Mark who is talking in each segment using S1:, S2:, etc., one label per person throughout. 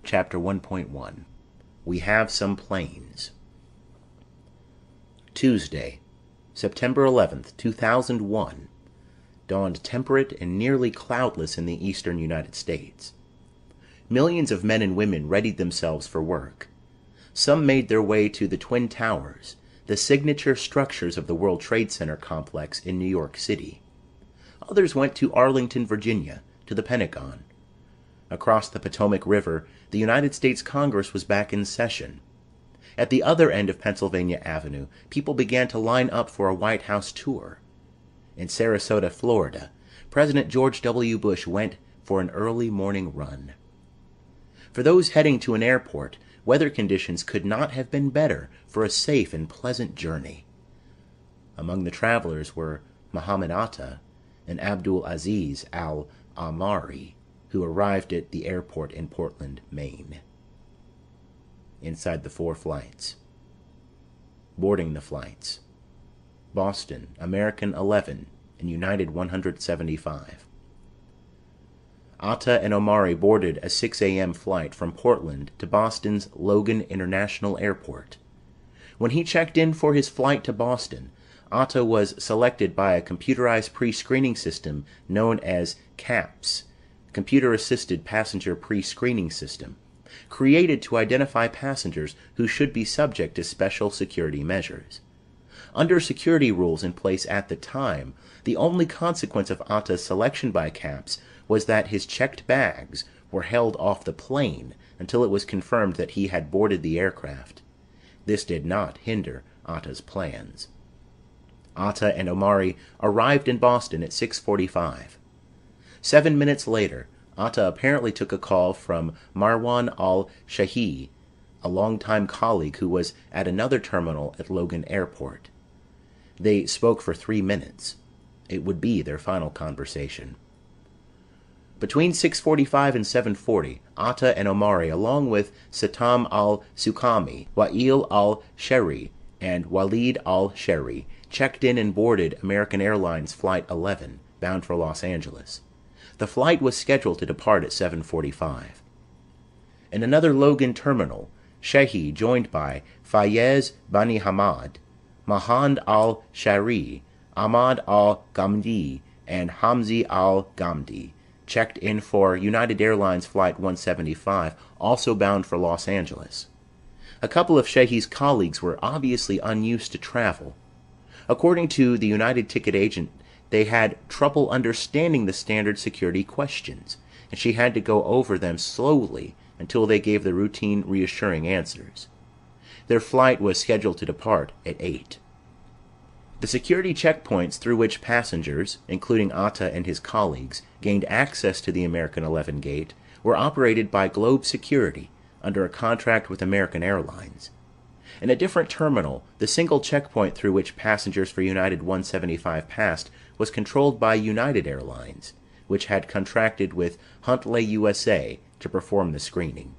S1: Chapter 1.1 We Have Some Planes. Tuesday, September 11th, 2001, dawned temperate and nearly cloudless in the eastern United States. Millions of men and women readied themselves for work. Some made their way to the Twin Towers, the signature structures of the World Trade Center complex in New York City. Others went to Arlington, Virginia, to the Pentagon. Across the Potomac River, the United States Congress was back in session. At the other end of Pennsylvania Avenue, people began to line up for a White House tour. In Sarasota, Florida, President George W. Bush went for an early morning run. For those heading to an airport, weather conditions could not have been better for a safe and pleasant journey. Among the travelers were Muhammad Atta and Abdul Aziz al-Amari, who arrived at the airport in Portland, Maine. Inside the 4 flights. Boarding the flights. Boston, American 11 and United 175. Atta and Omari boarded a 6 a.m. flight from Portland to Boston's Logan International Airport. When he checked in for his flight to Boston, Atta was selected by a computerized pre-screening system known as CAPS, Computer-Assisted Passenger Pre-Screening System, created to identify passengers who should be subject to special security measures. Under security rules in place at the time, the only consequence of Atta's selection by CAPS was that his checked bags were held off the plane until it was confirmed that he had boarded the aircraft. This did not hinder Atta's plans. Atta and Omari arrived in Boston at 6:45. 7 minutes later, Atta apparently took a call from Marwan al-Shahi, a longtime colleague who was at another terminal at Logan Airport. They spoke for 3 minutes. It would be their final conversation. Between 6:45 and 7:40, Atta and Omari, along with Satam al-Sukami, Wa'il al-Sheri, and Walid al-Sheri, checked in and boarded American Airlines Flight 11, bound for Los Angeles. The flight was scheduled to depart at 7:45. In another Logan terminal, Shehi, joined by Fayez Bani Hamad, Mahand al-Shari, Ahmad al-Ghamdi, and Hamzi al-Ghamdi, checked in for United Airlines Flight 175, also bound for Los Angeles. A couple of Shehi's colleagues were obviously unused to travel. According to the United ticket agent, they had trouble understanding the standard security questions, and she had to go over them slowly until they gave the routine, reassuring answers. Their flight was scheduled to depart at 8. The security checkpoints through which passengers, including Atta and his colleagues, gained access to the American 11 gate were operated by Globe Security under a contract with American Airlines. In a different terminal, the single checkpoint through which passengers for United 175 passed was controlled by United Airlines, which had contracted with Huntley USA to perform the screening.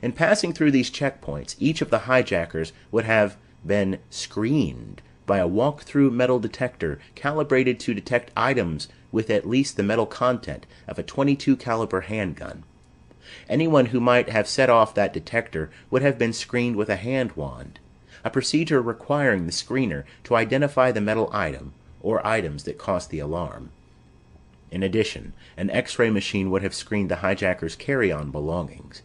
S1: In passing through these checkpoints, each of the hijackers would have been screened by a walk-through metal detector calibrated to detect items with at least the metal content of a .22 caliber handgun. Anyone who might have set off that detector would have been screened with a hand wand, a procedure requiring the screener to identify the metal item or items that caused the alarm. In addition, an X-ray machine would have screened the hijackers' carry-on belongings.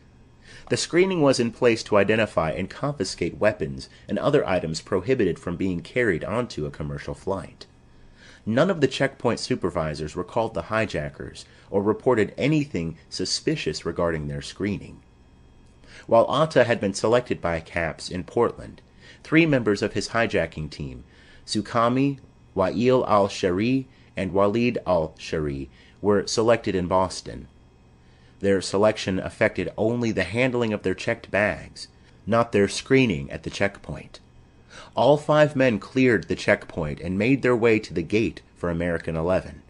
S1: The screening was in place to identify and confiscate weapons and other items prohibited from being carried onto a commercial flight. None of the checkpoint supervisors recalled the hijackers or reported anything suspicious regarding their screening. While Atta had been selected by CAPS in Portland, 3 members of his hijacking team, Sukami, Wa'il al-Shari, and Walid al-Shari, were selected in Boston. Their selection affected only the handling of their checked bags, not their screening at the checkpoint. All 5 men cleared the checkpoint and made their way to the gate for American 11.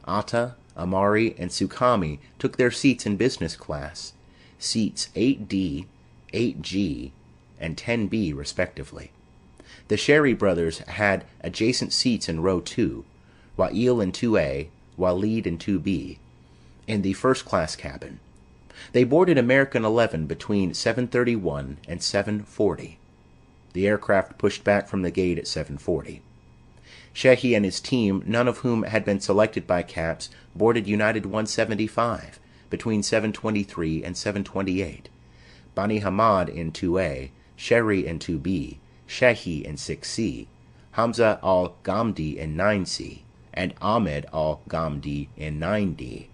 S1: Atta, Amari, and Sukami took their seats in business class, seats 8D, 8G, and 10B respectively. The Sherry brothers had adjacent seats in row 2, Wa'il in 2A, Walid in 2B, in the first-class cabin. They boarded American 11 between 7:31 and 7:40. The aircraft pushed back from the gate at 7:40. Sheehy and his team, none of whom had been selected by CAPS, boarded United 175 between 7:23 and 7:28. Bani Hamad in 2A, Sherry in 2B, Sheehy in 6C, Hamza al-Ghamdi in 9C, and Ahmed al-Ghamdi in 9D.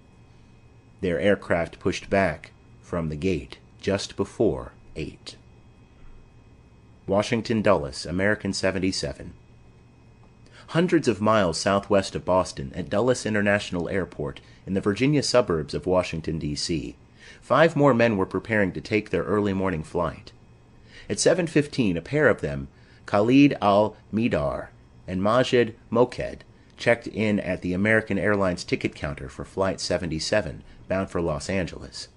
S1: Their aircraft pushed back from the gate just before 8. Washington Dulles, American 77. Hundreds of miles southwest of Boston, at Dulles International Airport in the Virginia suburbs of Washington, D.C., 5 more men were preparing to take their early morning flight. At 7:15, a pair of them, Khalid al-Midar and Majid Moked, checked in at the American Airlines ticket counter for Flight 77, bound for Los Angeles.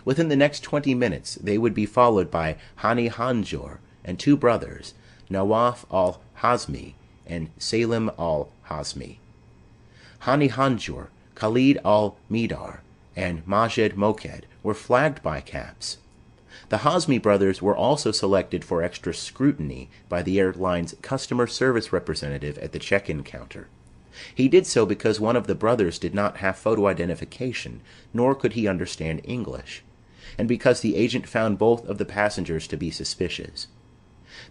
S1: Within the next 20 minutes, they would be followed by Hani Hanjour and 2 brothers, Nawaf al-Hazmi and Salim al-Hazmi. Hani Hanjour, Khalid al-Midar, and Majid Moked were flagged by CAPS. The Hazmi brothers were also selected for extra scrutiny by the airline's customer service representative at the check-in counter. He did so because one of the brothers did not have photo identification, nor could he understand English, and because the agent found both of the passengers to be suspicious.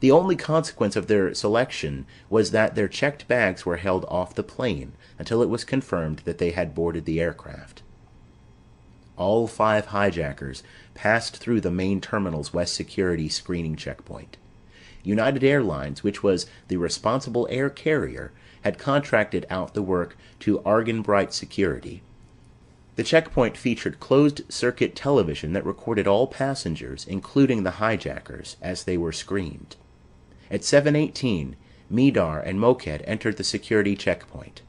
S1: The only consequence of their selection was that their checked bags were held off the plane until it was confirmed that they had boarded the aircraft. All 5 hijackers passed through the main terminal's West Security screening checkpoint. United Airlines, which was the responsible air carrier, had contracted out the work to Argenbright Security. The checkpoint featured closed-circuit television that recorded all passengers, including the hijackers, as they were screened. At 7:18, Midar and Moked entered the security checkpoint.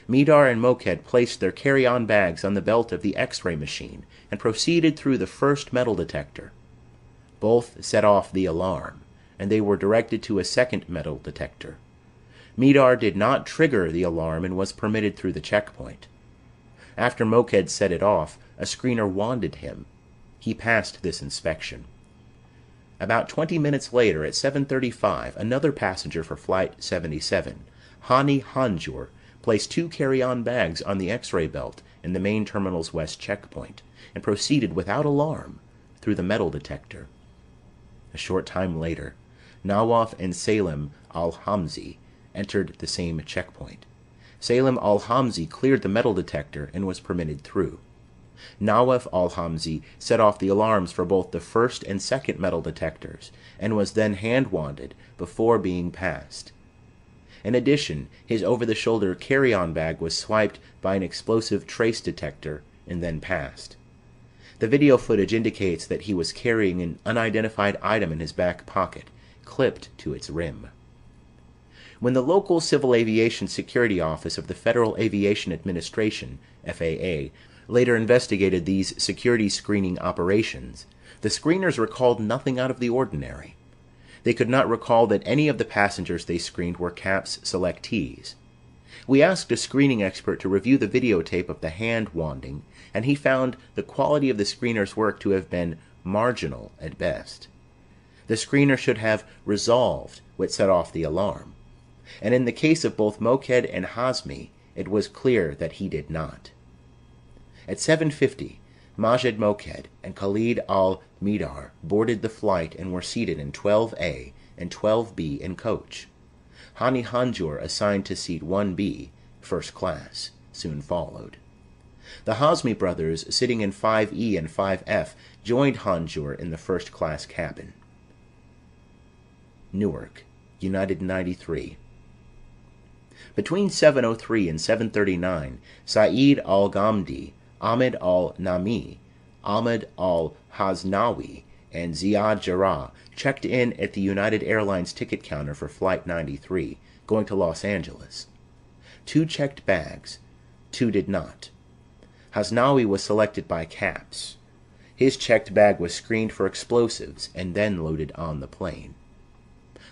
S1: Midar and Moked placed their carry-on bags on the belt of the X-ray machine and proceeded through the first metal detector. Both set off the alarm, and they were directed to a second metal detector. Midar did not trigger the alarm and was permitted through the checkpoint. After Moked set it off, a screener wanded him. He passed this inspection. About 20 minutes later, at 7:35, another passenger for Flight 77, Hani Hanjour, placed 2 carry-on bags on the X-ray belt in the main terminal's west checkpoint and proceeded without alarm through the metal detector. A short time later, Nawaf and Salim al-Hamzi entered the same checkpoint. Salim al-Hamzi cleared the metal detector and was permitted through. Nawaf al-Hamzi set off the alarms for both the first and second metal detectors and was then hand-wanded before being passed. In addition, his over-the-shoulder carry-on bag was swiped by an explosive trace detector and then passed. The video footage indicates that he was carrying an unidentified item in his back pocket, clipped to its rim. When the local Civil Aviation Security Office of the Federal Aviation Administration, FAA, later investigated these security screening operations, the screeners recalled nothing out of the ordinary. They could not recall that any of the passengers they screened were CAPS selectees. We asked a screening expert to review the videotape of the hand-wanding, and he found the quality of the screener's work to have been marginal at best. The screener should have resolved what set off the alarm, and in the case of both Moked and Hazmi, it was clear that he did not. At 7:50, Majid Moked and Khalid al-Midar boarded the flight and were seated in 12A and 12B in coach. Hani Hanjour, assigned to seat 1B, first class, soon followed. The Hazmi brothers, sitting in 5E and 5F, joined Hanjour in the first-class cabin. Newark, United 93. Between 7:03 and 7:39, Saeed al-Ghamdi, Ahmed al-Nami, Ahmed al-Haznawi, and Ziad Jarrah checked in at the United Airlines ticket counter for Flight 93, going to Los Angeles. 2 checked bags, 2 did not. Haznawi was selected by CAPS. His checked bag was screened for explosives and then loaded on the plane.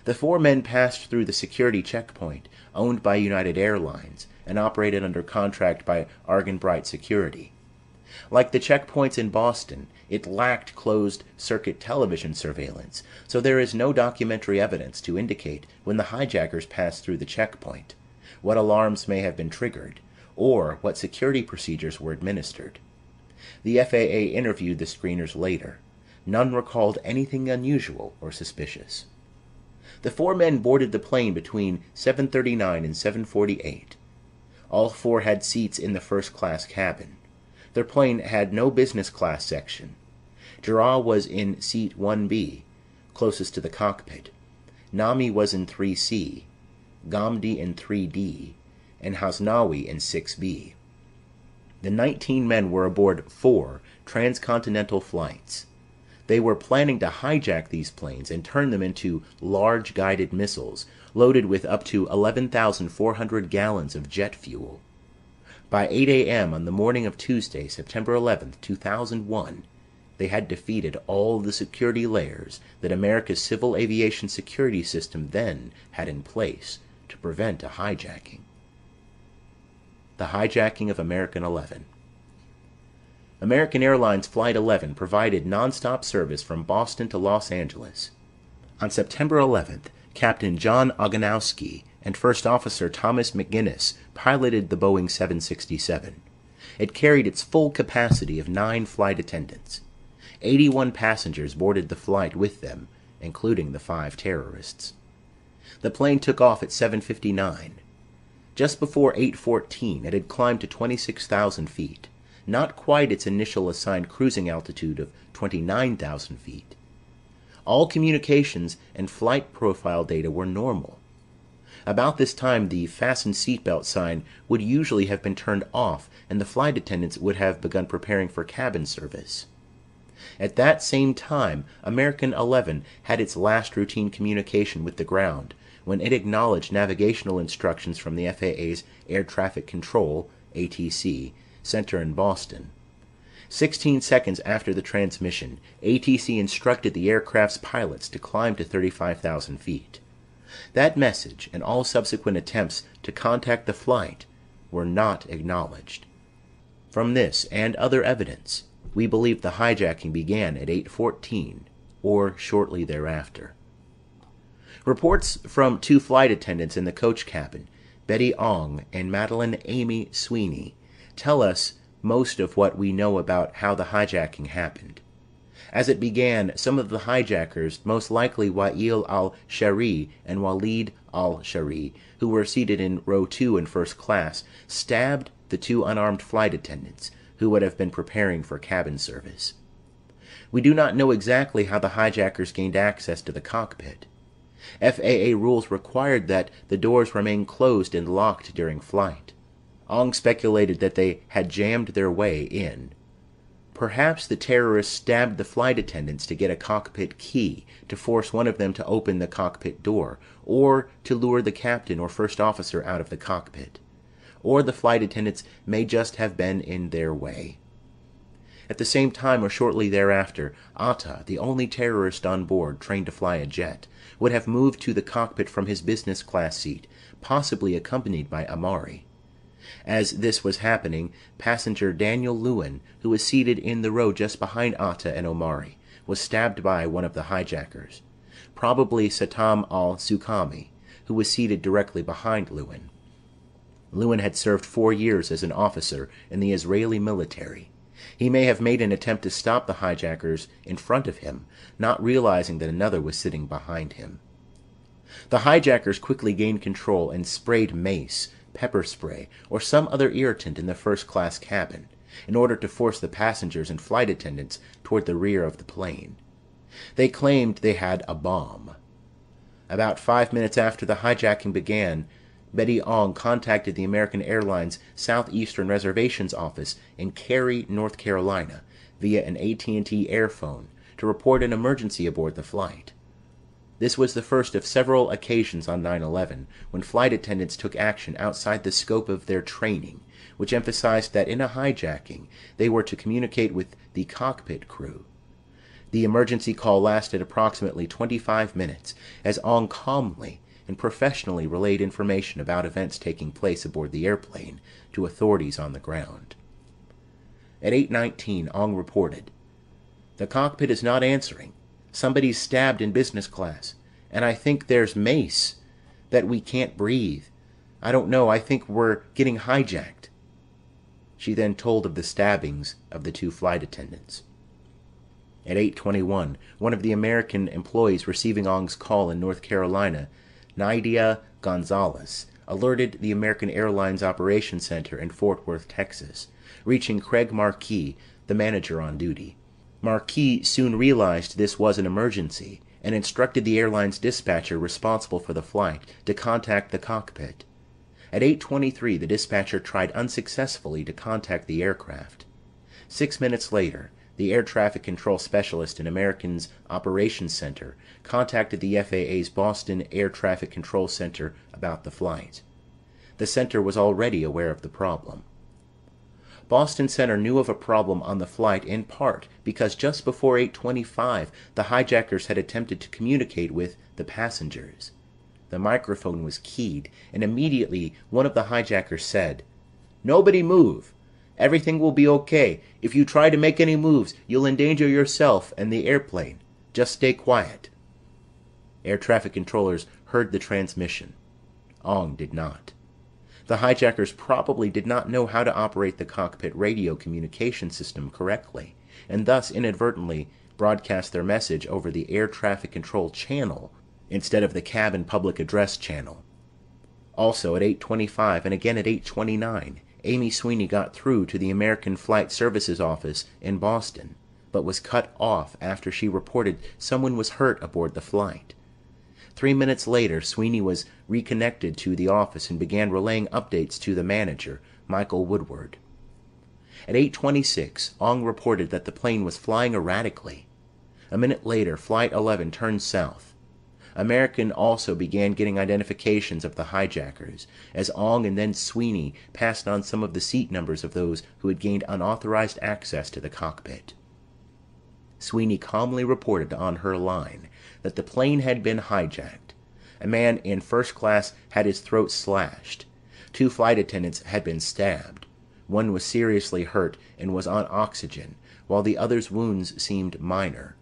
S1: The 4 men passed through the security checkpoint, owned by United Airlines and operated under contract by Argenbright Security. Like the checkpoints in Boston, it lacked closed-circuit television surveillance, so there is no documentary evidence to indicate when the hijackers passed through the checkpoint, what alarms may have been triggered, or what security procedures were administered. The FAA interviewed the screeners later. None recalled anything unusual or suspicious. The 4 men boarded the plane between 7:39 and 7:48. All 4 had seats in the first-class cabin. Their plane had no business class section. Jarrah was in seat 1B, closest to the cockpit. Nami was in 3C, Ghamdi in 3D, and Hasnawi in 6B. The 19 men were aboard 4 transcontinental flights. They were planning to hijack these planes and turn them into large guided missiles loaded with up to 11,400 gallons of jet fuel. By 8 a.m. on the morning of Tuesday, September 11, 2001, they had defeated all the security layers that America's civil aviation security system then had in place to prevent a hijacking. The hijacking of American 11. American Airlines Flight 11 provided nonstop service from Boston to Los Angeles. On September 11th, Captain John Oganowski and First Officer Thomas McGinnis piloted the Boeing 767. It carried its full capacity of 9 flight attendants. 81 passengers boarded the flight with them, including the 5 terrorists. The plane took off at 7:59. Just before 8:14, it had climbed to 26,000 feet, not quite its initial assigned cruising altitude of 29,000 feet. All communications and flight profile data were normal. About this time, the fasten seatbelt sign would usually have been turned off, and the flight attendants would have begun preparing for cabin service. At that same time, American 11 had its last routine communication with the ground when it acknowledged navigational instructions from the FAA's Air Traffic Control (ATC) center in Boston. 16 seconds after the transmission, ATC instructed the aircraft's pilots to climb to 35,000 feet. That message and all subsequent attempts to contact the flight were not acknowledged. From this and other evidence, we believe the hijacking began at 8:14 or shortly thereafter. Reports from 2 flight attendants in the coach cabin, Betty Ong and Madeline Amy Sweeney, tell us most of what we know about how the hijacking happened. As it began, some of the hijackers, most likely Wael al-Shari and Walid al-Shari, who were seated in row 2 in first class, stabbed the 2 unarmed flight attendants, who would have been preparing for cabin service. We do not know exactly how the hijackers gained access to the cockpit. FAA rules required that the doors remain closed and locked during flight. Ong speculated that they had jammed their way in. Perhaps the terrorists stabbed the flight attendants to get a cockpit key to force one of them to open the cockpit door, or to lure the captain or first officer out of the cockpit. Or the flight attendants may just have been in their way. At the same time or shortly thereafter, Atta, the only terrorist on board trained to fly a jet, would have moved to the cockpit from his business class seat, possibly accompanied by Amari. As this was happening, passenger Daniel Lewin, who was seated in the row just behind Atta and Omari, was stabbed by one of the hijackers, probably Satam al-Sukami, who was seated directly behind Lewin. Lewin had served 4 years as an officer in the Israeli military. He may have made an attempt to stop the hijackers in front of him, not realizing that another was sitting behind him. The hijackers quickly gained control and sprayed mace, pepper spray, or some other irritant in the first-class cabin, in order to force the passengers and flight attendants toward the rear of the plane. They claimed they had a bomb. About 5 minutes after the hijacking began, Betty Ong contacted the American Airlines Southeastern Reservations Office in Cary, North Carolina, via an AT&T airphone to report an emergency aboard the flight. This was the first of several occasions on 9/11 when flight attendants took action outside the scope of their training, which emphasized that in a hijacking, they were to communicate with the cockpit crew. The emergency call lasted approximately 25 minutes, as Ong calmly and professionally relayed information about events taking place aboard the airplane to authorities on the ground. At 8:19, Ong reported, "The cockpit is not answering. Somebody's stabbed in business class, and I think there's mace. That we can't breathe. I don't know, I think we're getting hijacked." She then told of the stabbings of the two flight attendants. At 8:21, one of the American employees receiving Ong's call in North Carolina, Nydia Gonzalez, alerted the American Airlines Operations Center in Fort Worth, Texas, reaching Craig Marquis, the manager on duty. Marquis soon realized this was an emergency and instructed the airline's dispatcher responsible for the flight to contact the cockpit. At 8:23, the dispatcher tried unsuccessfully to contact the aircraft. 6 minutes later, the air traffic control specialist in American's Operations Center contacted the FAA's Boston Air Traffic Control Center about the flight. The center was already aware of the problem. Boston Center knew of a problem on the flight in part because just before 8:25, the hijackers had attempted to communicate with the passengers. The microphone was keyed, and immediately one of the hijackers said, "Nobody move. Everything will be okay. If you try to make any moves, you'll endanger yourself and the airplane. Just stay quiet." Air traffic controllers heard the transmission. Ong did not. The hijackers probably did not know how to operate the cockpit radio communication system correctly, and thus inadvertently broadcast their message over the air traffic control channel instead of the cabin public address channel. Also at 8:25 and again at 8:29, Amy Sweeney got through to the American Flight Services office in Boston, but was cut off after she reported someone was hurt aboard the flight. 3 minutes later, Sweeney was reconnected to the office and began relaying updates to the manager, Michael Woodward. At 8:26, Ong reported that the plane was flying erratically. A minute later, Flight 11 turned south. American also began getting identifications of the hijackers, as Ong and then Sweeney passed on some of the seat numbers of those who had gained unauthorized access to the cockpit. Sweeney calmly reported on her line that the plane had been hijacked. A man in first class had his throat slashed. 2 flight attendants had been stabbed. One was seriously hurt and was on oxygen, while the other's wounds seemed minor.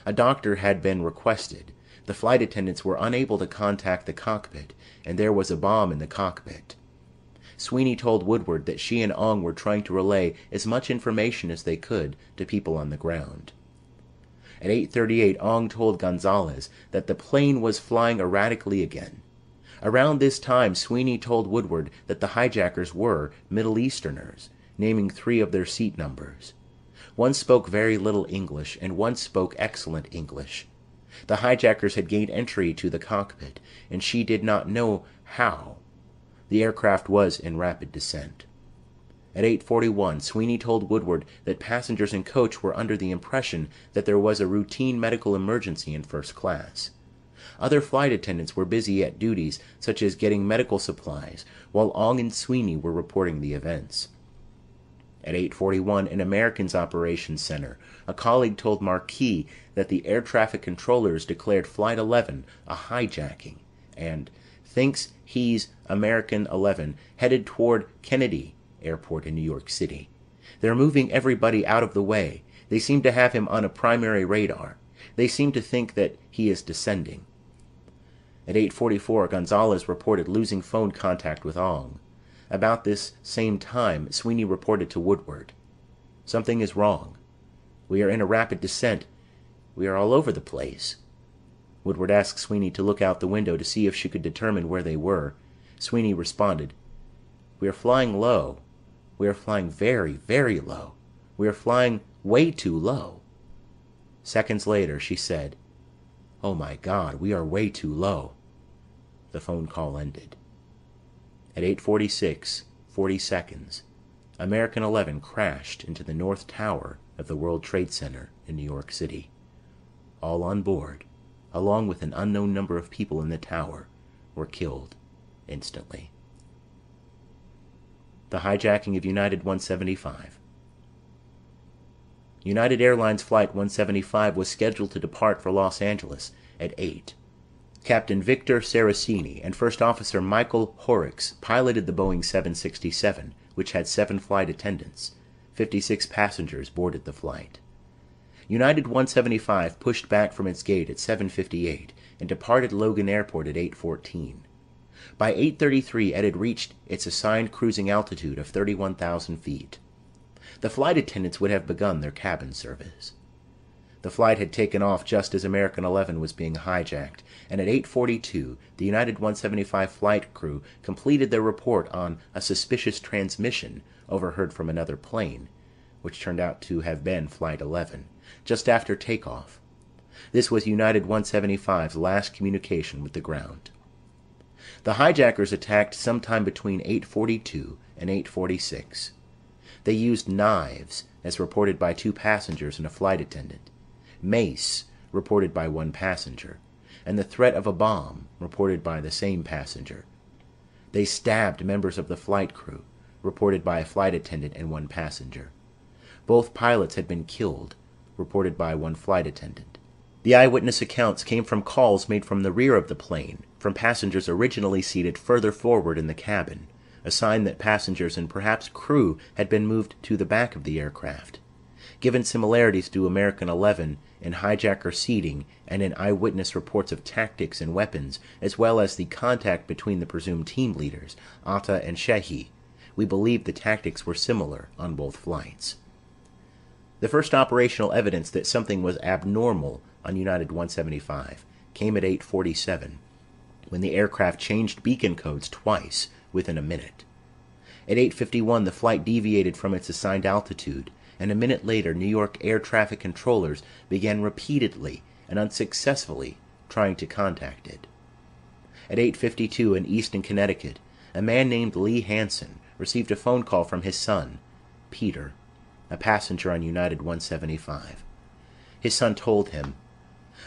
S1: A doctor had been requested. The flight attendants were unable to contact the cockpit, and there was a bomb in the cockpit. Sweeney told Woodward that she and Ong were trying to relay as much information as they could to people on the ground. At 8:38, Ong told Gonzalez that the plane was flying erratically again. Around this time, Sweeney told Woodward that the hijackers were Middle Easterners, naming 3 of their seat numbers. One spoke very little English, and one spoke excellent English. The hijackers had gained entry to the cockpit, and she did not know how. The aircraft was in rapid descent. At 8:41, Sweeney told Woodward that passengers and coach were under the impression that there was a routine medical emergency in first class. Other flight attendants were busy at duties such as getting medical supplies, while Ong and Sweeney were reporting the events. At 8:41, in American's Operations Center, a colleague told Marquis that the air traffic controllers declared Flight 11 a hijacking and thinks he's American 11 headed toward Kennedy Airport in New York City. They're moving everybody out of the way. They seem to have him on a primary radar. They seem to think that he is descending. At 8:44, Gonzalez reported losing phone contact with Ong. About this same time, Sweeney reported to Woodward, "Something is wrong. We are in a rapid descent. We are all over the place." Woodward asked Sweeney to look out the window to see if she could determine where they were. Sweeney responded, "We are flying low. We are flying very, very low. We are flying way too low." Seconds later, she said, "Oh my God, we are way too low." The phone call ended. At 8:46, 40 seconds, American 11 crashed into the North Tower of the World Trade Center in New York City. All on board, along with an unknown number of people in the tower, were killed instantly. The hijacking of United 175. United Airlines Flight 175 was scheduled to depart for Los Angeles at 8. Captain Victor Saraceni and First Officer Michael Horrocks piloted the Boeing 767, which had 7 flight attendants. 56 passengers boarded the flight. United 175 pushed back from its gate at 7:58 and departed Logan Airport at 8:14. By 8:33 it had reached its assigned cruising altitude of 31,000 feet. The flight attendants would have begun their cabin service. The flight had taken off just as American 11 was being hijacked, and at 8:42 the United 175 flight crew completed their report on a suspicious transmission overheard from another plane, which turned out to have been Flight 11, just after takeoff. This was United 175's last communication with the ground. The hijackers attacked sometime between 8:42 and 8:46. They used knives, as reported by 2 passengers and a flight attendant, mace, reported by 1 passenger, and the threat of a bomb, reported by the same passenger. They stabbed members of the flight crew, reported by a flight attendant and 1 passenger. Both pilots had been killed, reported by 1 flight attendant. The eyewitness accounts came from calls made from the rear of the plane, from passengers originally seated further forward in the cabin, a sign that passengers and perhaps crew had been moved to the back of the aircraft. Given similarities to American 11 in hijacker seating and in eyewitness reports of tactics and weapons, as well as the contact between the presumed team leaders, Atta and Shehi, we believe the tactics were similar on both flights. The first operational evidence that something was abnormal on United 175 came at 8:47, when the aircraft changed beacon codes twice within a minute. At 8:51, the flight deviated from its assigned altitude, and a minute later New York air traffic controllers began repeatedly and unsuccessfully trying to contact it. At 8:52 in Easton, Connecticut, a man named Lee Hansen received a phone call from his son, Peter, a passenger on United 175. His son told him,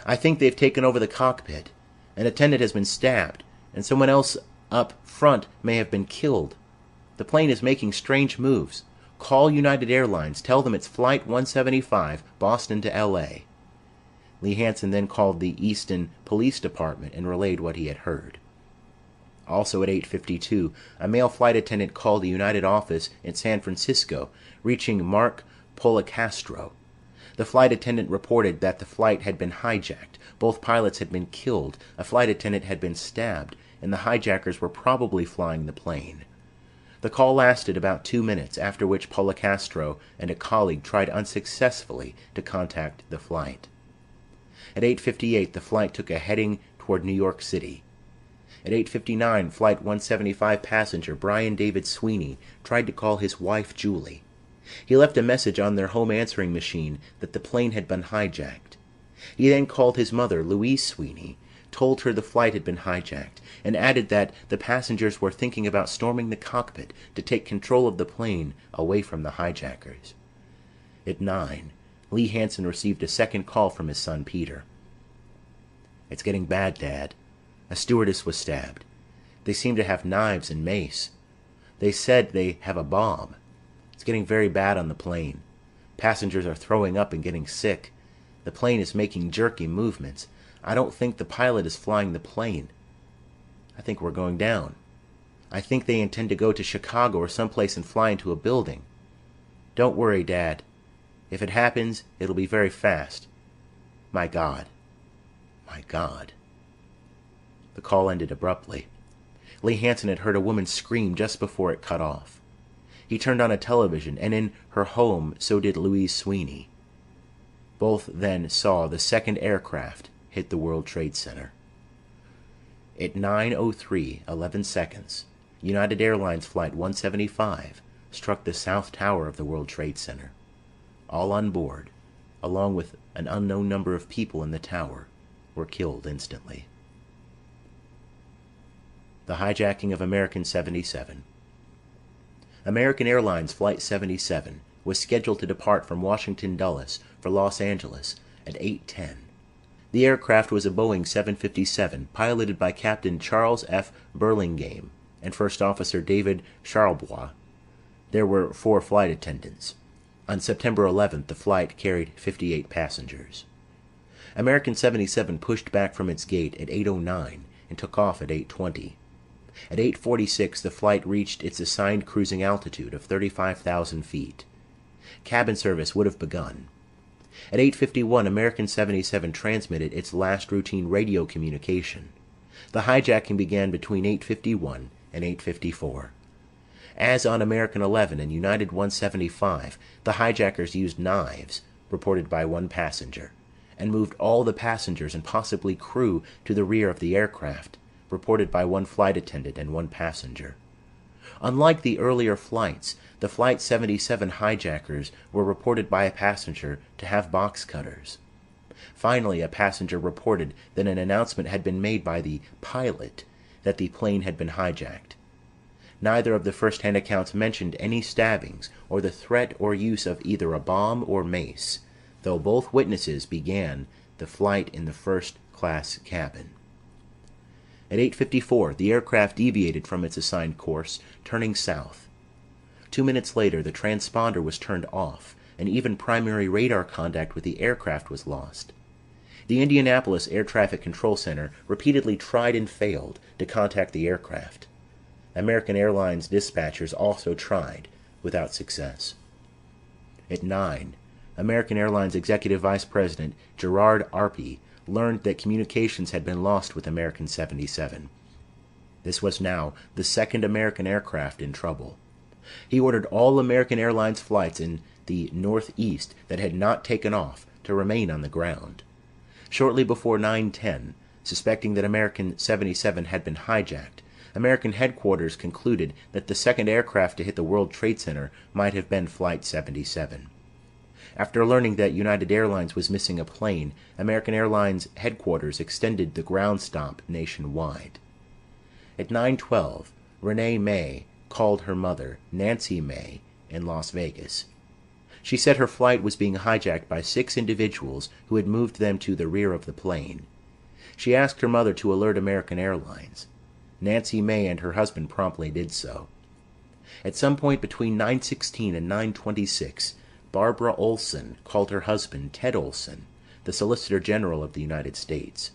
S1: "I think they've taken over the cockpit. An attendant has been stabbed, and someone else up front may have been killed. The plane is making strange moves. Call United Airlines. Tell them it's Flight 175, Boston to L.A." Lee Hansen then called the Easton Police Department and relayed what he had heard. Also at 8:52, a male flight attendant called the United office in San Francisco, reaching Mark Policastro. The flight attendant reported that the flight had been hijacked, both pilots had been killed, a flight attendant had been stabbed, and the hijackers were probably flying the plane. The call lasted about 2 minutes, after which Policastro and a colleague tried unsuccessfully to contact the flight. At 8:58, the flight took a heading toward New York City. At 8:59, Flight 175 passenger Brian David Sweeney tried to call his wife Julie. He left a message on their home answering machine that the plane had been hijacked. He then called his mother, Louise Sweeney, told her the flight had been hijacked, and added that the passengers were thinking about storming the cockpit to take control of the plane away from the hijackers. At 9, Lee Hansen received a second call from his son Peter. "It's getting bad, Dad. A stewardess was stabbed. They seem to have knives and mace. They said they have a bomb. It's getting very bad on the plane. Passengers are throwing up and getting sick. The plane is making jerky movements. I don't think the pilot is flying the plane. I think we're going down. I think they intend to go to Chicago or someplace and fly into a building. Don't worry, Dad. If it happens, it'll be very fast. My God. My God." The call ended abruptly. Lee Hansen had heard a woman scream just before it cut off. He turned on a television, and in her home so did Louise Sweeney. Both then saw the second aircraft hit the World Trade Center. At 9:03, 11 seconds, United Airlines Flight 175 struck the South Tower of the World Trade Center. All on board, along with an unknown number of people in the tower, were killed instantly. The hijacking of American 77. American Airlines Flight 77 was scheduled to depart from Washington Dulles for Los Angeles at 8:10. The aircraft was a Boeing 757 piloted by Captain Charles F. Burlingame and First Officer David Charlebois. There were 4 flight attendants. On September 11th, the flight carried 58 passengers. American 77 pushed back from its gate at 8:09 and took off at 8:20. At 8:46, the flight reached its assigned cruising altitude of 35,000 feet. Cabin service would have begun. At 8:51, American 77 transmitted its last routine radio communication. The hijacking began between 8:51 and 8:54. As on American 11 and United 175, the hijackers used knives, reported by one passenger, and moved all the passengers and possibly crew to the rear of the aircraft, reported by one flight attendant and one passenger. Unlike the earlier flights, the Flight 77 hijackers were reported by a passenger to have box cutters. Finally, a passenger reported that an announcement had been made by the pilot that the plane had been hijacked. Neither of the first-hand accounts mentioned any stabbings or the threat or use of either a bomb or mace, though both witnesses began the flight in the first-class cabin. At 8:54, the aircraft deviated from its assigned course, turning south. 2 minutes later, the transponder was turned off, and even primary radar contact with the aircraft was lost. The Indianapolis Air Traffic Control Center repeatedly tried and failed to contact the aircraft. American Airlines dispatchers also tried, without success. At 9, American Airlines Executive Vice President Gerard Arpey learned that communications had been lost with American 77. This was now the second American aircraft in trouble. He ordered all American Airlines flights in the Northeast that had not taken off to remain on the ground. Shortly before 9:10, suspecting that American 77 had been hijacked, American headquarters concluded that the second aircraft to hit the World Trade Center might have been Flight 77. After learning that United Airlines was missing a plane, American Airlines headquarters extended the ground stop nationwide. At 9:12, Renee May called her mother, Nancy May, in Las Vegas. She said her flight was being hijacked by 6 individuals who had moved them to the rear of the plane. She asked her mother to alert American Airlines. Nancy May and her husband promptly did so. At some point between 9:16 and 9:26, Barbara Olson called her husband, Ted Olson, the Solicitor General of the United States.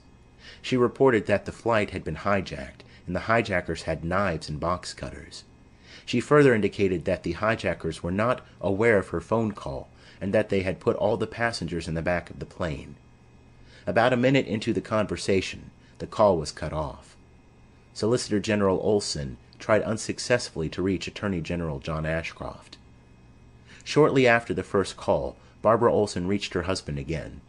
S1: She reported that the flight had been hijacked, and the hijackers had knives and box cutters. She further indicated that the hijackers were not aware of her phone call, and that they had put all the passengers in the back of the plane. About a minute into the conversation, the call was cut off. Solicitor General Olson tried unsuccessfully to reach Attorney General John Ashcroft. Shortly after the first call, Barbara Olson reached her husband again.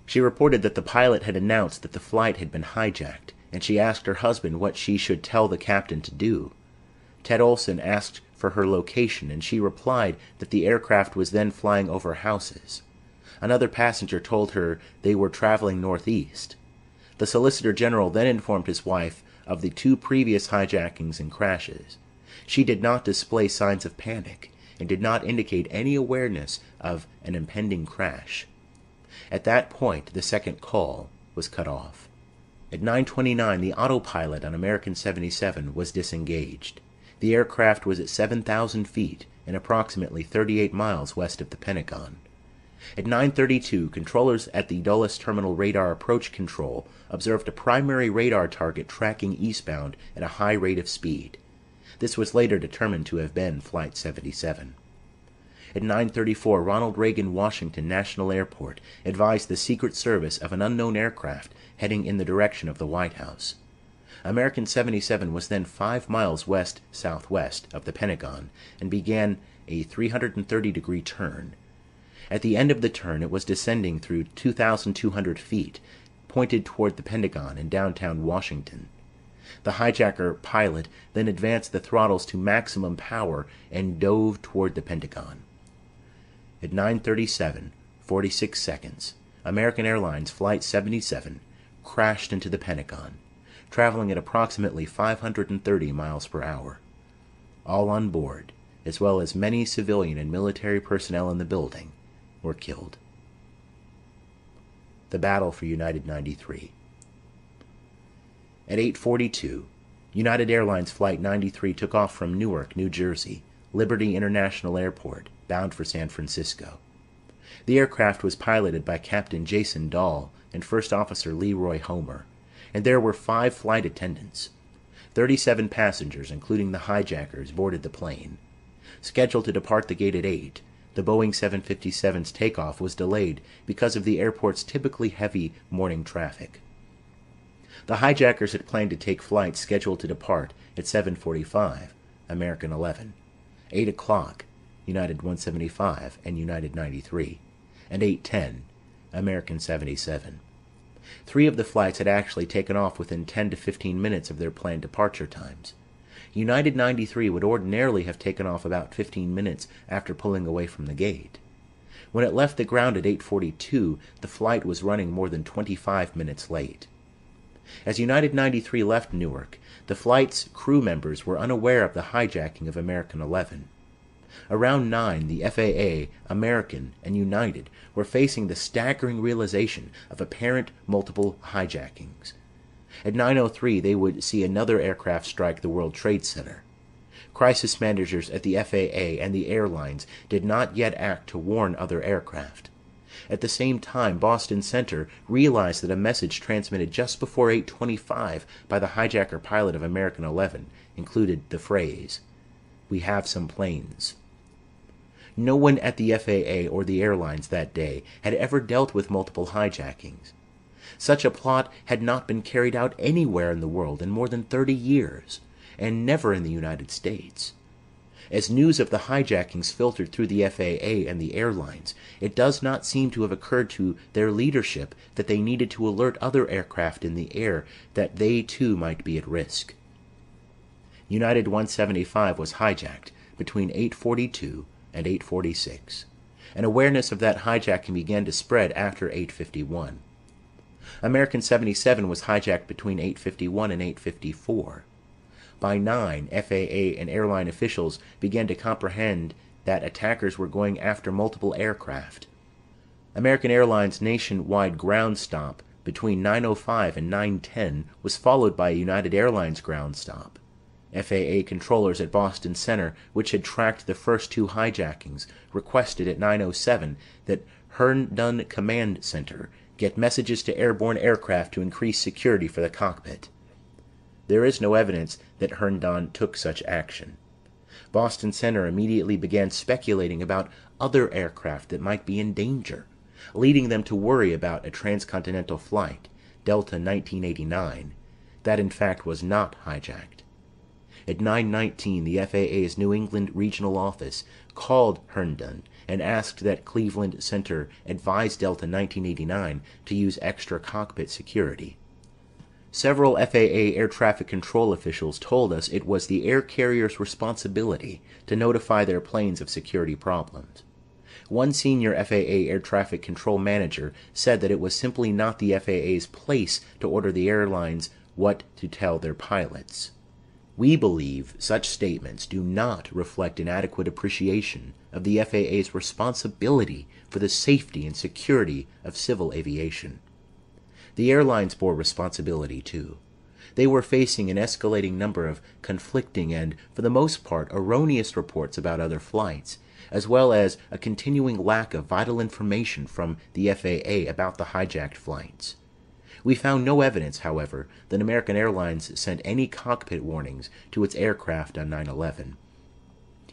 S1: She reported that the pilot had announced that the flight had been hijacked, and she asked her husband what she should tell the captain to do. Ted Olson asked for her location, and she replied that the aircraft was then flying over houses. Another passenger told her they were traveling northeast. The Solicitor General then informed his wife of the 2 previous hijackings and crashes. She did not display signs of panic and did not indicate any awareness of an impending crash. At that point, the second call was cut off. At 9:29, the autopilot on American 77 was disengaged. The aircraft was at 7,000 feet and approximately 38 miles west of the Pentagon. At 9:32, controllers at the Dulles Terminal Radar Approach Control observed a primary radar target tracking eastbound at a high rate of speed. This was later determined to have been Flight 77. At 9:34, Ronald Reagan Washington National Airport advised the Secret Service of an unknown aircraft heading in the direction of the White House. American 77 was then 5 miles west-southwest of the Pentagon and began a 330-degree turn. At the end of the turn, it was descending through 2,200 feet, pointed toward the Pentagon in downtown Washington. The hijacker pilot then advanced the throttles to maximum power and dove toward the Pentagon. At 9:37, 46 seconds, American Airlines Flight 77 crashed into the Pentagon, traveling at approximately 530 miles per hour. All on board, as well as many civilian and military personnel in the building, were killed. The battle for United 93. At 8:42, United Airlines Flight 93 took off from Newark, New Jersey, Liberty International Airport, bound for San Francisco. The aircraft was piloted by Captain Jason Dahl and First Officer Leroy Homer, and there were 5 flight attendants. 37 passengers, including the hijackers, boarded the plane. Scheduled to depart the gate at 8, The Boeing 757's takeoff was delayed because of the airport's typically heavy morning traffic. The hijackers had planned to take flights scheduled to depart at 7:45, American 11, 8 o'clock, United 175 and United 93, and 8:10, American 77. 3 of the flights had actually taken off within 10 to 15 minutes of their planned departure times. United 93 would ordinarily have taken off about 15 minutes after pulling away from the gate. When it left the ground at 8:42, the flight was running more than 25 minutes late. As United 93 left Newark, the flight's crew members were unaware of the hijacking of American 11. Around 9, the FAA, American, and United were facing the staggering realization of apparent multiple hijackings. At 9:03, they would see another aircraft strike the World Trade Center. Crisis managers at the FAA and the airlines did not yet act to warn other aircraft. At the same time, Boston Center realized that a message transmitted just before 8:25 by the hijacker pilot of American 11 included the phrase, "We have some planes." No one at the FAA or the airlines that day had ever dealt with multiple hijackings. Such a plot had not been carried out anywhere in the world in more than 30 years, and never in the United States. As news of the hijackings filtered through the FAA and the airlines, it does not seem to have occurred to their leadership that they needed to alert other aircraft in the air that they too might be at risk. United 175 was hijacked between 8:42 and 8:46, and awareness of that hijacking began to spread after 8:51. American 77 was hijacked between 8:51 and 8:54. By 9, FAA and airline officials began to comprehend that attackers were going after multiple aircraft. American Airlines' nationwide ground stop between 9:05 and 9:10 was followed by a United Airlines ground stop. FAA controllers at Boston Center, which had tracked the first 2 hijackings, requested at 9:07 that Herndon Command Center get messages to airborne aircraft to increase security for the cockpit. There is no evidence that Herndon took such action. Boston Center immediately began speculating about other aircraft that might be in danger, leading them to worry about a transcontinental flight, Delta 1989, that in fact was not hijacked. At 9:19, the FAA's New England regional office called Herndon and asked that Cleveland Center advise Delta 1989 to use extra cockpit security. Several FAA air traffic control officials told us it was the air carrier's responsibility to notify their planes of security problems. One senior FAA air traffic control manager said that it was simply not the FAA's place to order the airlines what to tell their pilots. We believe such statements do not reflect an adequate appreciation of the FAA's responsibility for the safety and security of civil aviation. The airlines bore responsibility, too. They were facing an escalating number of conflicting and, for the most part, erroneous reports about other flights, as well as a continuing lack of vital information from the FAA about the hijacked flights. We found no evidence, however, that American Airlines sent any cockpit warnings to its aircraft on 9/11.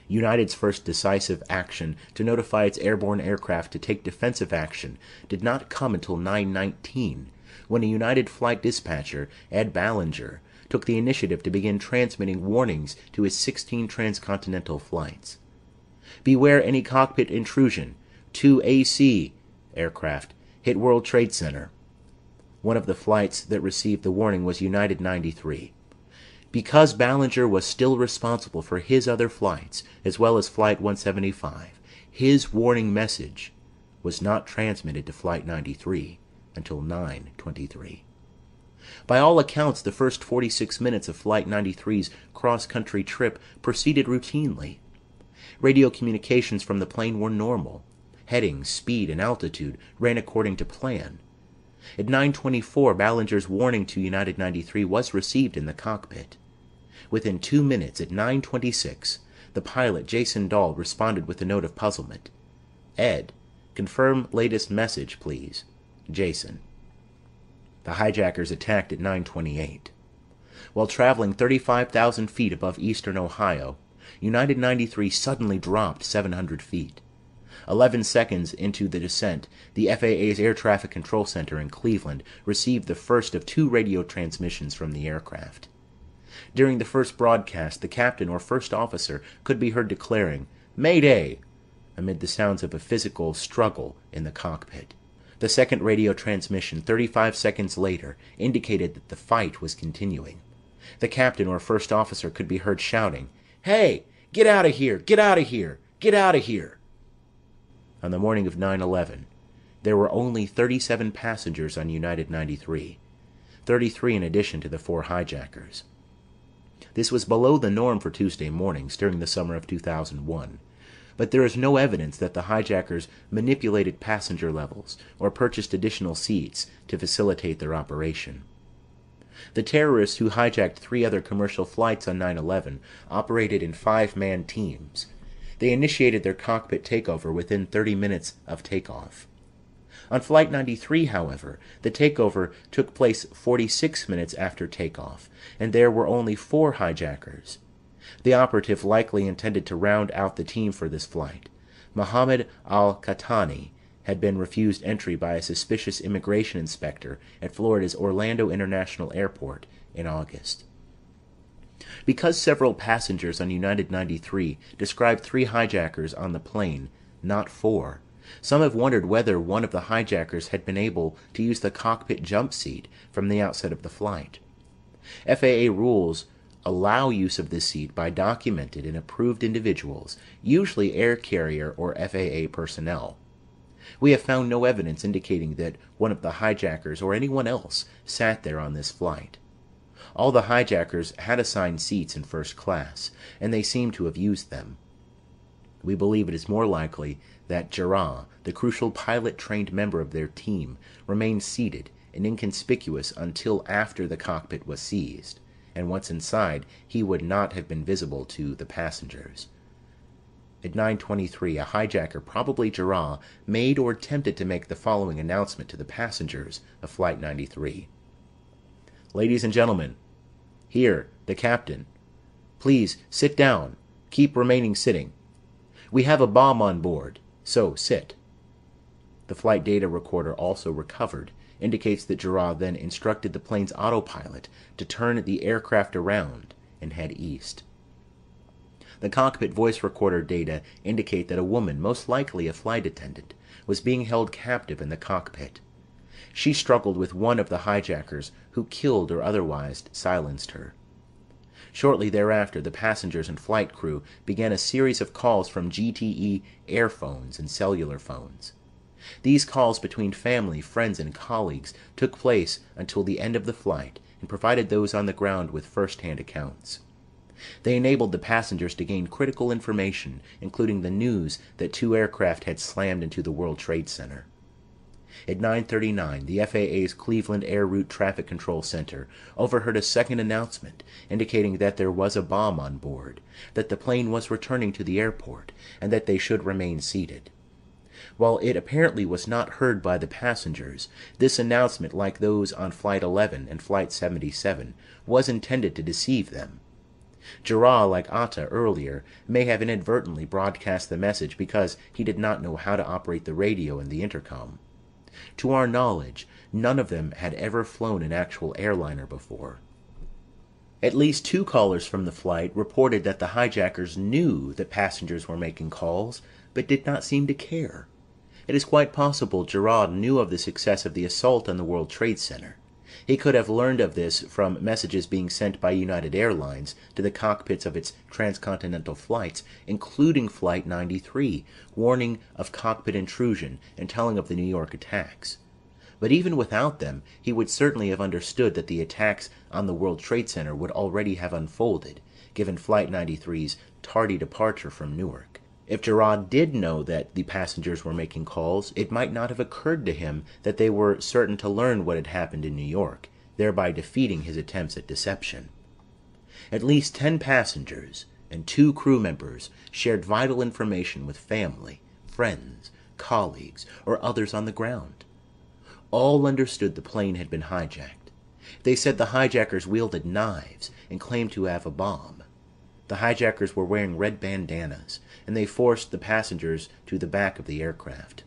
S1: United's first decisive action to notify its airborne aircraft to take defensive action did not come until 9:19, when a United flight dispatcher, Ed Ballinger, took the initiative to begin transmitting warnings to his 16 transcontinental flights. Beware any cockpit intrusion. 2 AC aircraft hit World Trade Center. One of the flights that received the warning was United 93. Because Ballinger was still responsible for his other flights, as well as Flight 175, his warning message was not transmitted to Flight 93 until 9:23. By all accounts, the first 46 minutes of Flight 93's cross-country trip proceeded routinely. Radio communications from the plane were normal. Heading, speed, and altitude ran according to plan. At 9:24, Ballinger's warning to United 93 was received in the cockpit. Within 2 minutes, at 9:26, the pilot, Jason Dahl, responded with a note of puzzlement. "Ed, confirm latest message, please. Jason." The hijackers attacked at 9:28. While traveling 35,000 feet above eastern Ohio, United 93 suddenly dropped 700 feet. 11 seconds into the descent, the FAA's Air Traffic Control Center in Cleveland received the first of 2 radio transmissions from the aircraft. During the first broadcast, the captain or first officer could be heard declaring, "Mayday!" amid the sounds of a physical struggle in the cockpit. The second radio transmission, 35 seconds later, indicated that the fight was continuing. The captain or first officer could be heard shouting, "Hey! Get out of here! Get out of here! Get out of here!" On the morning of 9/11, there were only 37 passengers on United 93, 33 in addition to the 4 hijackers. This was below the norm for Tuesday mornings during the summer of 2001, but there is no evidence that the hijackers manipulated passenger levels or purchased additional seats to facilitate their operation. The terrorists who hijacked 3 other commercial flights on 9/11 operated in 5-man teams. They initiated their cockpit takeover within 30 minutes of takeoff. On Flight 93, however, the takeover took place 46 minutes after takeoff, and there were only 4 hijackers. The operative likely intended to round out the team for this flight. Mohammed al-Qahtani had been refused entry by a suspicious immigration inspector at Florida's Orlando International Airport in August. Because several passengers on United 93 described 3 hijackers on the plane, not 4, some have wondered whether one of the hijackers had been able to use the cockpit jump seat from the outset of the flight. FAA rules allow use of this seat by documented and approved individuals, usually air carrier or FAA personnel. We have found no evidence indicating that one of the hijackers or anyone else sat there on this flight. All the hijackers had assigned seats in first class, and they seem to have used them. We believe it is more likely that Jarrah, the crucial pilot-trained member of their team, remained seated and inconspicuous until after the cockpit was seized, and once inside, he would not have been visible to the passengers. At 9:23, a hijacker, probably Jarrah, made or attempted to make the following announcement to the passengers of Flight 93. "Ladies and gentlemen, here, the captain. Please sit down. Keep remaining sitting. We have a bomb on board, so sit." The flight data recorder, also recovered, indicates that Jarrah then instructed the plane's autopilot to turn the aircraft around and head east. The cockpit voice recorder data indicate that a woman, most likely a flight attendant, was being held captive in the cockpit. She struggled with one of the hijackers, who killed or otherwise silenced her. Shortly thereafter, the passengers and flight crew began a series of calls from GTE airphones and cellular phones. These calls between family, friends, and colleagues took place until the end of the flight and provided those on the ground with first-hand accounts. They enabled the passengers to gain critical information, including the news that 2 aircraft had slammed into the World Trade Center. At 9:39, the FAA's Cleveland Air Route Traffic Control Center overheard a second announcement indicating that there was a bomb on board, that the plane was returning to the airport, and that they should remain seated. While it apparently was not heard by the passengers, this announcement, like those on Flight 11 and Flight 77, was intended to deceive them. Jarrah, like Atta earlier, may have inadvertently broadcast the message because he did not know how to operate the radio and the intercom. To our knowledge, none of them had ever flown an actual airliner before. At least 2 callers from the flight reported that the hijackers knew that passengers were making calls, but did not seem to care. It is quite possible Jarrah knew of the success of the assault on the World Trade Center. He could have learned of this from messages being sent by United Airlines to the cockpits of its transcontinental flights, including Flight 93, warning of cockpit intrusion and telling of the New York attacks. But even without them, he would certainly have understood that the attacks on the World Trade Center would already have unfolded, given Flight 93's tardy departure from Newark. If Jarrah did know that the passengers were making calls, it might not have occurred to him that they were certain to learn what had happened in New York, thereby defeating his attempts at deception. At least 10 passengers and 2 crew members shared vital information with family, friends, colleagues, or others on the ground. All understood the plane had been hijacked. They said the hijackers wielded knives and claimed to have a bomb. The hijackers were wearing red bandanas, and they forced the passengers to the back of the aircraft.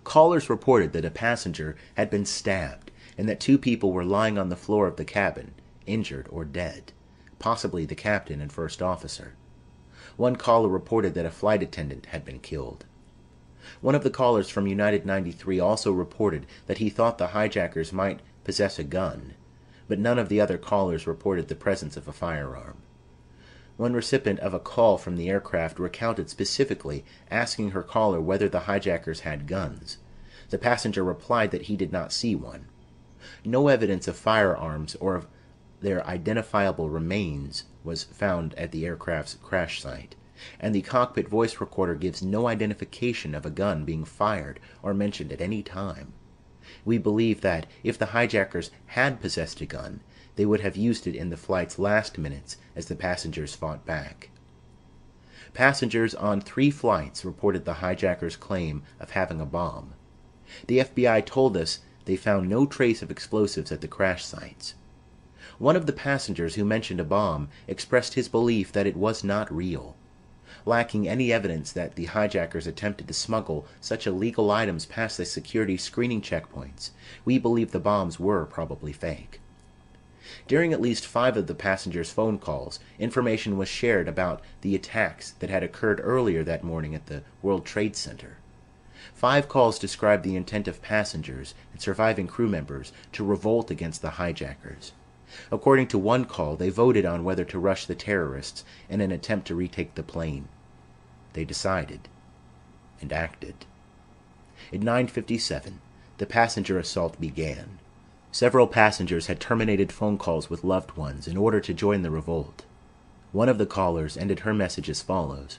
S1: Callers reported that a passenger had been stabbed and that 2 people were lying on the floor of the cabin, injured or dead, possibly the captain and first officer. One caller reported that a flight attendant had been killed. One of the callers from United 93 also reported that he thought the hijackers might possess a gun, but none of the other callers reported the presence of a firearm. One recipient of a call from the aircraft recounted specifically asking her caller whether the hijackers had guns. The passenger replied that he did not see one. No evidence of firearms or of their identifiable remains was found at the aircraft's crash site, and the cockpit voice recorder gives no identification of a gun being fired or mentioned at any time. We believe that if the hijackers had possessed a gun, they would have used it in the flight's last minutes as the passengers fought back. Passengers on 3 flights reported the hijackers' claim of having a bomb. The FBI told us they found no trace of explosives at the crash sites. One of the passengers who mentioned a bomb expressed his belief that it was not real. Lacking any evidence that the hijackers attempted to smuggle such illegal items past the security screening checkpoints, we believe the bombs were probably fake. During at least 5 of the passengers' phone calls, information was shared about the attacks that had occurred earlier that morning at the World Trade Center. 5 calls described the intent of passengers and surviving crew members to revolt against the hijackers. According to one call, they voted on whether to rush the terrorists in an attempt to retake the plane. They decided and acted. At 9:57, the passenger assault began. Several passengers had terminated phone calls with loved ones in order to join the revolt. One of the callers ended her message as follows: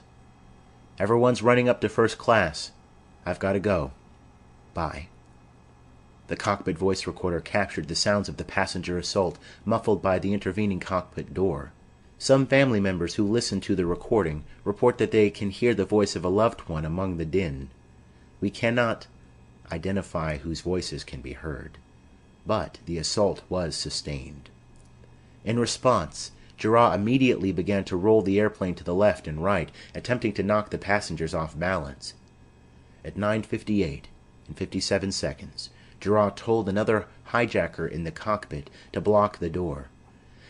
S1: "Everyone's running up to first class. I've got to go. Bye." The cockpit voice recorder captured the sounds of the passenger assault, muffled by the intervening cockpit door. Some family members who listened to the recording report that they can hear the voice of a loved one among the din. We cannot identify whose voices can be heard, but the assault was sustained. In response, Jarrah immediately began to roll the airplane to the left and right, attempting to knock the passengers off balance. At 9:58 and 57 seconds, Jarrah told another hijacker in the cockpit to block the door.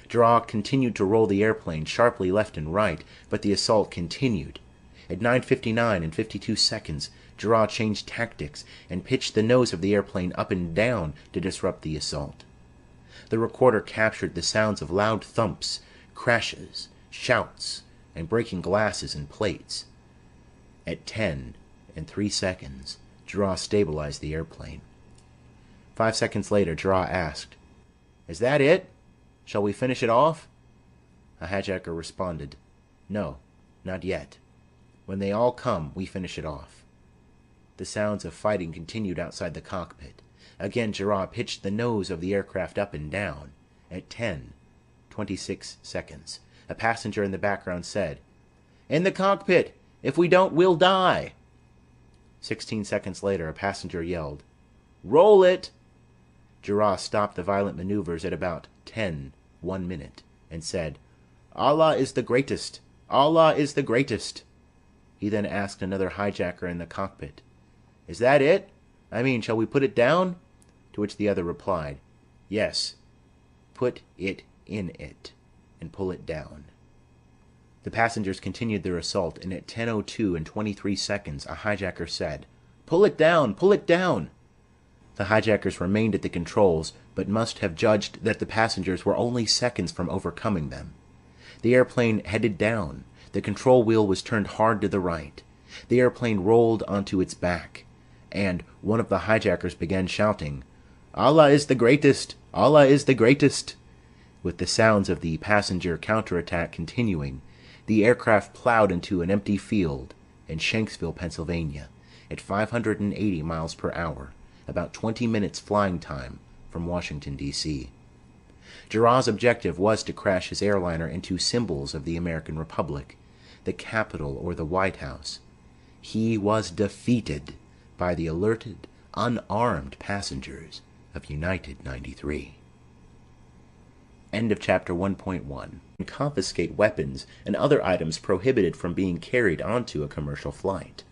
S1: Jarrah continued to roll the airplane sharply left and right, but the assault continued. At 9:59 and 52 seconds, Jarrah changed tactics and pitched the nose of the airplane up and down to disrupt the assault. The recorder captured the sounds of loud thumps, crashes, shouts, and breaking glasses and plates. At 10 and 3 seconds, Jarrah stabilized the airplane. 5 seconds later, Jarrah asked, "Is that it? Shall we finish it off?" A hijacker responded, "No, not yet. When they all come, we finish it off." The sounds of fighting continued outside the cockpit. Again, Jarrah pitched the nose of the aircraft up and down. At 10:26 seconds, a passenger in the background said, "In the cockpit! If we don't, we'll die!" 16 seconds later, a passenger yelled, "Roll it!" Jarrah stopped the violent maneuvers at about 10:01 minute, and said, "Allah is the greatest! Allah is the greatest!" He then asked another hijacker in the cockpit, "Is that it? I mean, shall we put it down?" To which the other replied, "Yes, put it in it, and pull it down." The passengers continued their assault, and at 10:02 and 23 seconds, a hijacker said, "Pull it down! Pull it down!" The hijackers remained at the controls, but must have judged that the passengers were only seconds from overcoming them. The airplane headed down. The control wheel was turned hard to the right. The airplane rolled onto its back, and one of the hijackers began shouting, "Allah is the greatest! Allah is the greatest!" With the sounds of the passenger counterattack continuing, the aircraft plowed into an empty field in Shanksville, Pennsylvania, at 580 miles per hour, about 20 minutes flying time from Washington, D.C. Jarrah's objective was to crash his airliner into symbols of the American Republic, the Capitol or the White House. He was defeated by the alerted, unarmed passengers of United 93. End of chapter 1.1. And confiscate weapons and other items prohibited from being carried onto a commercial flight.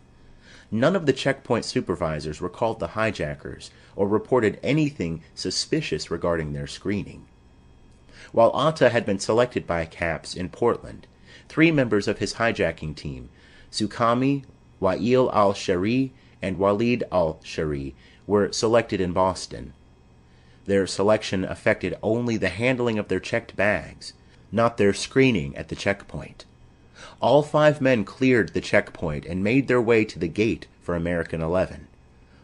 S1: None of the checkpoint supervisors were called the hijackers or reported anything suspicious regarding their screening. While Atta had been selected by CAPS in Portland, 3 members of his hijacking team, Suqami, Wa'il al-Shari, and Walid al-Shari, were selected in Boston. Their selection affected only the handling of their checked bags, not their screening at the checkpoint. All 5 men cleared the checkpoint and made their way to the gate for American 11.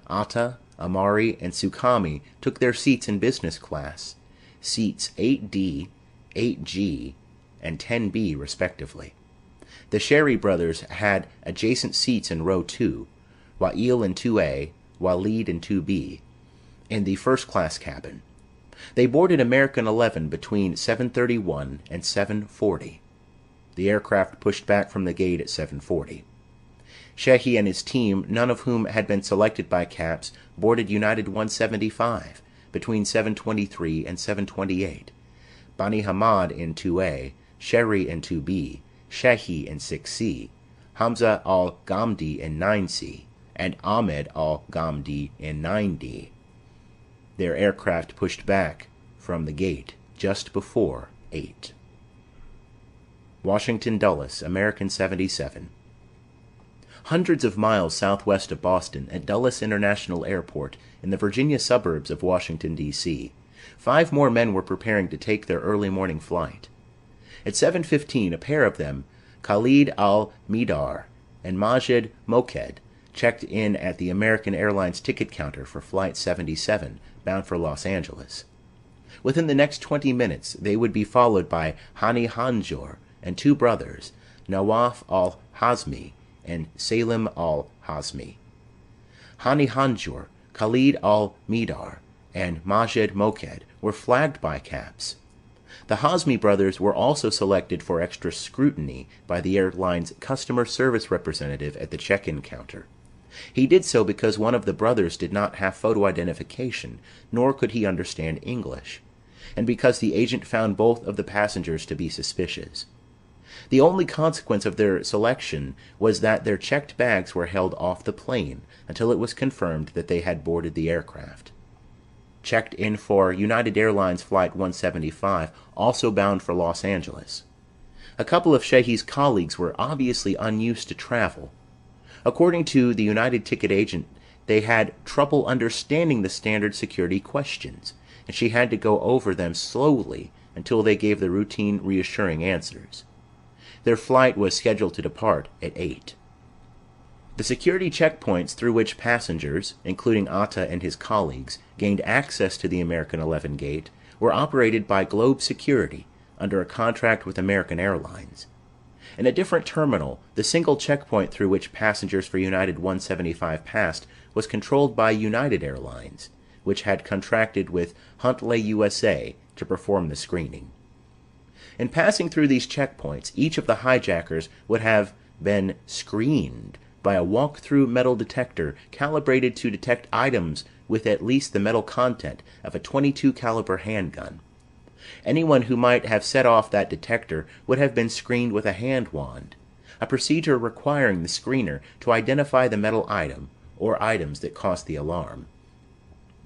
S1: Atta, Amari, and Suqami took their seats in business class, seats 8D, 8G, and 10B respectively. The Sherry brothers had adjacent seats in row 2, Wa'il in 2A, Walid in 2B, in the first-class cabin. They boarded American 11 between 7:31 and 7:40. The aircraft pushed back from the gate at 7:40. Shehi and his team, none of whom had been selected by CAPS, boarded United 175 between 7:23 and 7:28. Bani Hamad in 2A, Sherry in 2B, Shehi in 6C, Hamza al-Ghamdi in 9C, and Ahmed al-Ghamdi in 9D. Their aircraft pushed back from the gate just before 8. Washington Dulles, American 77. Hundreds of miles southwest of Boston, at Dulles International Airport in the Virginia suburbs of Washington, D.C., 5 more men were preparing to take their early morning flight. At 7:15, a pair of them, Khalid al-Midar and Majid Moked, checked in at the American Airlines ticket counter for Flight 77, bound for Los Angeles. Within the next 20 minutes, they would be followed by Hani Hanjour and 2 brothers, Nawaf al-Hazmi and Salim al-Hazmi. Hani Hanjour, Khalid al-Midar, and Majid Moked were flagged by CAPS. The Hazmi brothers were also selected for extra scrutiny by the airline's customer service representative at the check-in counter. He did so because one of the brothers did not have photo identification, nor could he understand English, and because the agent found both of the passengers to be suspicious. The only consequence of their selection was that their checked bags were held off the plane until it was confirmed that they had boarded the aircraft. Checked in for United Airlines Flight 175, also bound for Los Angeles. A couple of Shehi's colleagues were obviously unused to travel. According to the United ticket agent, they had trouble understanding the standard security questions, and she had to go over them slowly until they gave the routine, reassuring answers. Their flight was scheduled to depart at 8. The security checkpoints through which passengers, including Atta and his colleagues, gained access to the American 11 gate were operated by Globe Security under a contract with American Airlines. In a different terminal, the single checkpoint through which passengers for United 175 passed was controlled by United Airlines, which had contracted with Huntley USA to perform the screening. In passing through these checkpoints, each of the hijackers would have been screened by a walk-through metal detector calibrated to detect items with at least the metal content of a .22 caliber handgun. Anyone who might have set off that detector would have been screened with a hand wand, a procedure requiring the screener to identify the metal item or items that caused the alarm.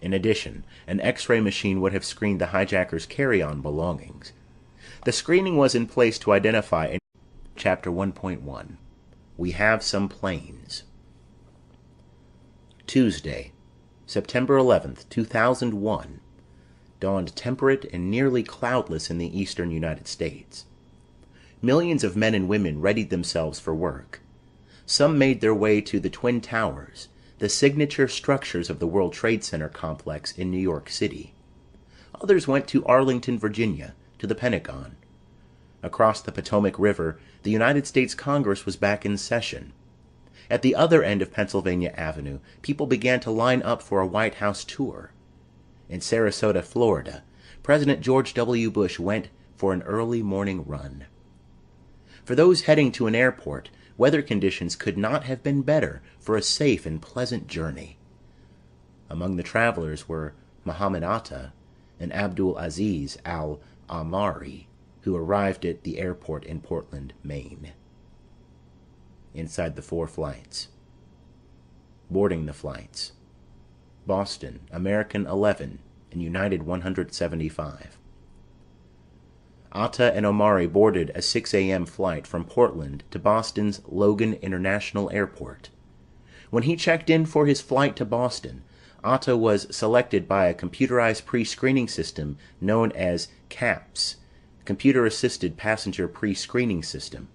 S1: In addition, an X-ray machine would have screened the hijackers' carry-on belongings. The screening was in place to identify. Chapter 1.1. We have some planes. Tuesday, September 11th, 2001, dawned temperate and nearly cloudless in the eastern United States. Millions of men and women readied themselves for work. Some made their way to the Twin Towers, the signature structures of the World Trade Center complex in New York City. Others went to Arlington, Virginia, to the Pentagon. Across the Potomac River, the United States Congress was back in session. At the other end of Pennsylvania Avenue, people began to line up for a White House tour. In Sarasota, Florida, President George W. Bush went for an early morning run. For those heading to an airport, weather conditions could not have been better for a safe and pleasant journey. Among the travelers were Muhammad Atta and Abdul Aziz al Amari, who arrived at the airport in Portland, Maine. Inside the 4 flights. Boarding the flights. Boston, American 11 and United 175. Atta and Omari boarded a 6 a.m. flight from Portland to Boston's Logan International Airport. When he checked in for his flight to Boston, Atta was selected by a computerized pre-screening system known as CAPS, Computer-Assisted Passenger Pre-Screening System,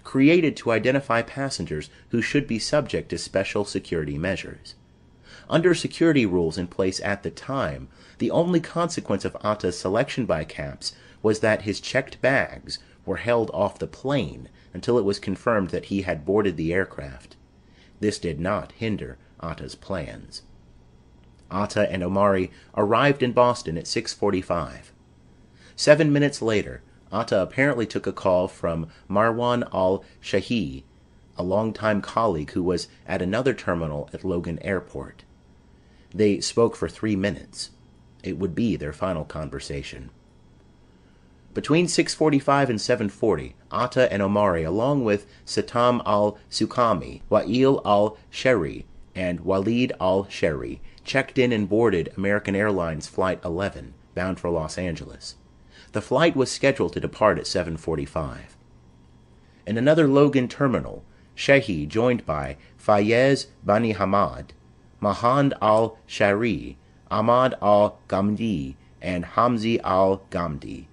S1: created to identify passengers who should be subject to special security measures. Under security rules in place at the time, the only consequence of Atta's selection by CAPS was that his checked bags were held off the plane until it was confirmed that he had boarded the aircraft. This did not hinder Atta's plans. Atta and Omari arrived in Boston at 6:45. 7 minutes later, Atta apparently took a call from Marwan al-Shahi, a longtime colleague who was at another terminal at Logan Airport. They spoke for 3 minutes. It would be their final conversation. Between 6:45 and 7:40, Atta and Omari, along with Satam al-Sukami, Wa'il al-Sheri, and Walid al-Sheri, checked in and boarded American Airlines Flight 11, bound for Los Angeles. The flight was scheduled to depart at 7:45. In another Logan terminal, Shehi, joined by Fayez Bani Hamad, Mahand al-Shari, Ahmad al-Ghamdi, and Hamzi al-Ghamdi,